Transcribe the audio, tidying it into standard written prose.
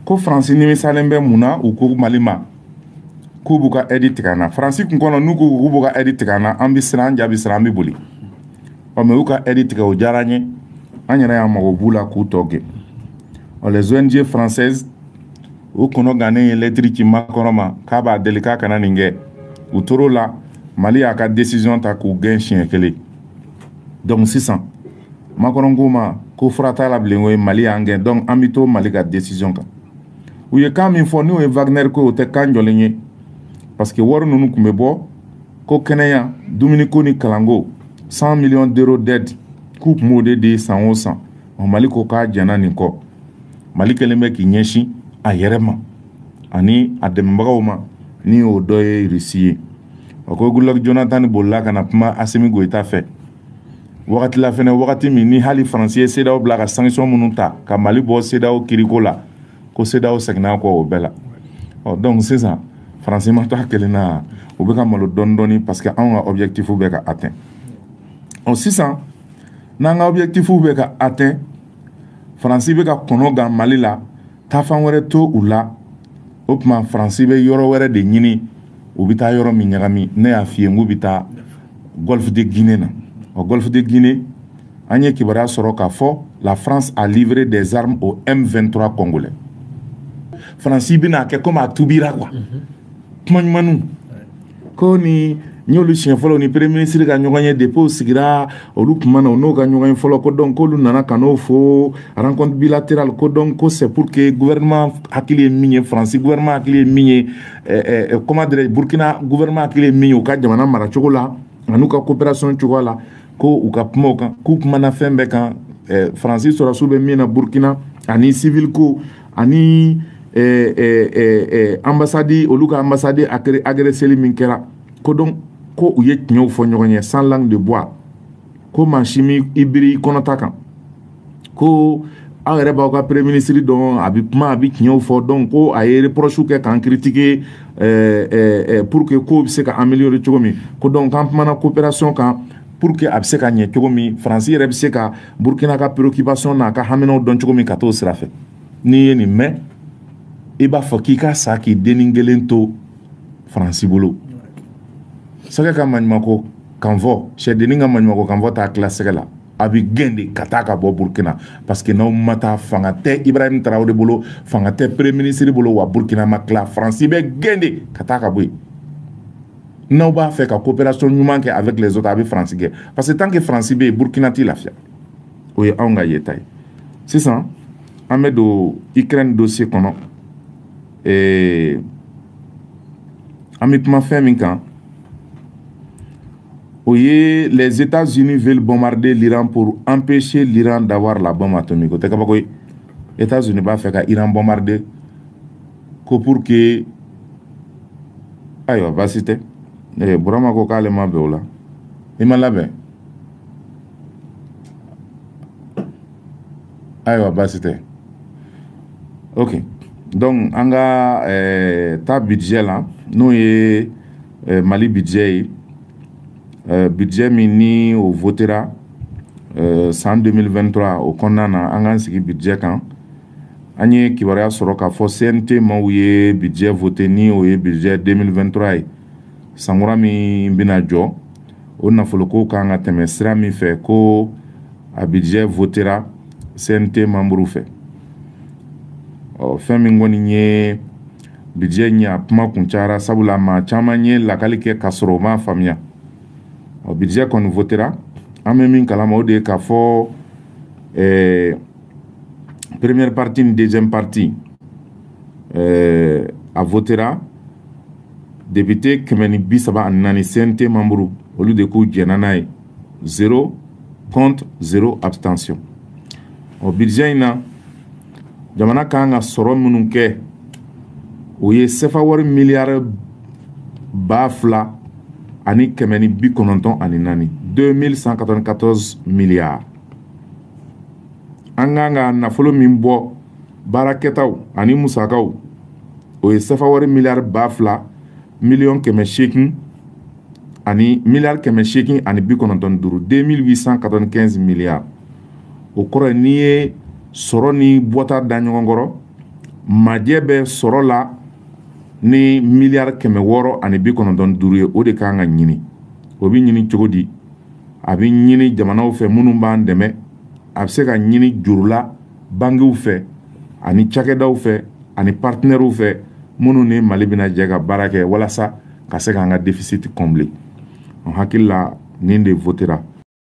ko France ni misalen bɛ mun na u ko Mali ma k'u b'u ka aide tigɛ an na France kun kɔnɔ n'u ko k'u b'u ka aide tigɛ an na an bɛ siran an jaabi siran an bɛ boli mais u ka aide tigɛ o diyara an ye an yɛrɛ y'an mago b'u la k'u tɔ gɛn les ONG françaises u kɔnɔ gannen ye lettre ci Macron ma k'a b'a deli k'a kana nin kɛ u tor'o la Mali y'a ka décision ta k'u gɛn siɲɛ kelen donc sisan Macron ko ma ko fura t'a la bilen o ye Mali y'an gɛn donc an bɛ to Mali ka décision kan u ye kan min fɔ n'o ye Wagner ko o tɛ kan jɔlen ye parce que wari ninnu tun bɛ bɔ ko kɛnɛya dumuniko ni kalanko 100 millions d'euros d'aide k'u tun b'o de di san o san Mali ko k'a jɛnna nin kɔ Mali kɛlen bɛ k'i ɲɛsin a yɛrɛ ma ani a dɛmɛbagaw ma ni o dɔ ye Russie ye o ko Goodluck Jonathan bolila ka na kuma Assimi Goïta fɛ wagati la fɛnɛ wagati min ni hali France ye CEDEAO bila ka sanction minnu ta ka Mali bɔ CEDEAO kiriko la ko CEDEAO seginna kɔ o bɛɛ la donc sisan France ma to a kelen na o bɛ ka malo dɔɔni dɔɔni parce que anw ka objectif bɛ ka atteint sisan n'an ka objectif bɛ ka atteint France bɛ ka kɔnɔ gan Mali la taafan wɛrɛ to u la o tuma France bɛ yɔrɔ wɛrɛ de ɲini u bɛ taa yɔrɔ min ɲagami ne y'a f'i ye k'u bɛ taa Golfe de Guinée na Golfe de Guinée an ye kibaruya sɔrɔ k'a fɔ la France a livré des armes au M23 congolais France bɛna kɛ comme a tubira quoi kuma ɲumanw ko ni n'olu siɲɛ fɔlɔ ni premier ministre ka ɲɔgɔn ye depuis o sigira olu kuma na o n'o ka ɲɔgɔn ye fɔlɔ ko donc k'olu nana ka n'o fɔ rencontre bilatérale ko donc ko c'est pour que gouvernement hakili ye min ye France gouvernement hakili ye min ye comment dirais Burkina gouvernement hakili ye min ye u ka jamana mara cogo la an'u ka coopération cogo la ko u ka kuma o kan k'u kumana fɛn bɛɛ kan France sɔrɔsiw bɛ min na Burkina ani civil ko ani ambassade olu ka ambassade agresseli min kɛra ko donc ko u ye tiɲɛw fɔ ɲɔgɔn ye sans langue de bois ko mansi min i biri kɔnɔta kan ko aw yɛrɛ b'aw ka premier ministre dɔn a bɛ kuma a bɛ tiɲɛw fɔ donc ko a ye reproche kɛ k'an critiquer pour que ko bɛ se ka améliorer cogo min ko donc k'an kumana coopération kan pour que a bɛ se ka ɲɛ cogo min France yɛrɛ bɛ se ka Burkina ka préoccupation n'a ka haminaw dɔn cogo min ka t'o sira fɛ n'i ye nin mɛn i b'a fɔ k'i ka sa k'i denni kelen to France bolo sɛgɛ ka maɲumako kan fɔ sɛdennin ka maɲumako kan fɔ t'a tila sɛgɛ la a bɛ gɛn de ka taa ka bɔ Burkina parce que n'aw ma taa fanga tɛ Ibrahim Traoré bolo fanga tɛ premier ministre bolo wa Burkina ma tila France bɛ gɛn de ka taa ka bɔ yen n'aw b'a fɛ ka coopération ɲuman kɛ avec les autres a bɛ France gɛn parce que tant que France bɛ yen Burkina t'i lafiya o ye anw ka yeta ye sisan an bɛ don Ukraine dossier kɔnɔ an bɛ kuma fɛn min kan les États-Unis veulent bombarder l'Iran pour empêcher l'Iran d'avoir la bombe atomique. Les États-Unis vont faire l'Iran bombarder pour que... Aïe, va citer. Burama ko kale ma beola. Ima labe. Aïe, va citer. Ok. Donc, on a ta budget là. Nous, Mali budget. Budget mini au votera en 2023 au kɔnɔna an k'an sigi budget kan an ye kibaruya sɔrɔ k'a fɔ CNT maaw ye budget voté ni o ye budget 2023 ye sankura min bɛna jɔ o nafoloko kan ka tɛmɛ sira min fɛ ko a budget votera CNT membre fɛ fɛn min kɔni ye budget ɲɛ a kuma kun cayara sabula maa caman ye lakali kɛ k'a sɔrɔ o m'a faamuya o budget kɔni votera an bɛ min kalama o de ye k'a fɔ première partie ni deuxième partie a votera député 134 CNT membre olu de k'u jɛnna n'a ye 0 contre 0 abstention o budget in na jamana kan ka sɔrɔ minnu kɛ o ye sefa wari miliyari 2,000 ani 194 2194 milliards an kan ka nafolo min bɔ baarakɛtaw ani musakaw o ye sefa wari miliyari 2,000 miliyɔn 800 ani miliyari 800 ani 95 2895 milliards o kɔrɔ n'i ye sɔrɔ ni bɔta da ɲɔgɔn kɔrɔ majɛ bɛ sɔrɔ la ni miliyari 695 ye. O de kan ka ɲini. O bi ɲini cogo di? A bi ɲini jamanaw fɛ minnu b'an dɛmɛ. A bɛ se ka ɲini jurula bangiw fɛ ani cakɛdaw fɛ ani partenaires fɛ minnu ni Mali bɛna jɛ ka baara kɛ walasa ka se k'an ka déficit combler. On hakili la nin de votera.